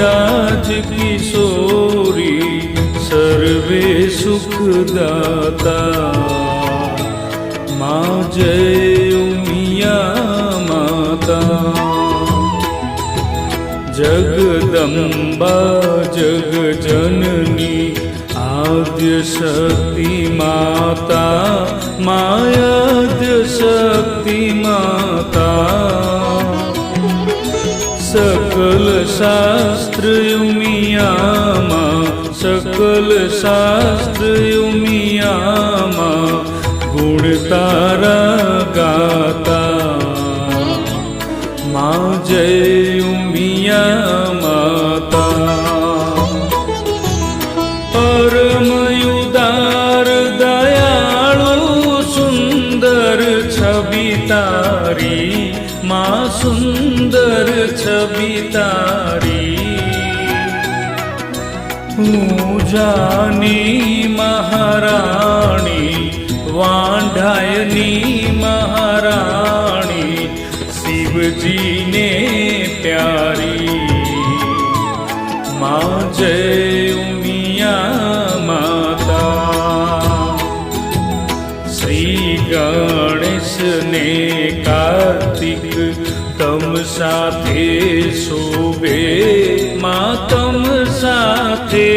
राज किशोरी सर्वे सुखदाता। माँ जय उमिया माता। जगदम्बा जगजननी आद्य शक्ति माता। मायाद्य शक्ति माता। सकल शास्त्र उमिया माँ। सकल शास्त्र उमिया माँ। गुण तारा गाता। माँ जय उमिया माता। परम उदार दयालु सुंदर छवि तारी। माँ सुंदर छवि तारी। पूजानी महारानी वांढायनी महारानी शिव जी ने प्यारी। माँ जय उमिया माता। श्री गणेश ने कार्तिक तम साथे शोभे। माँ तम साथे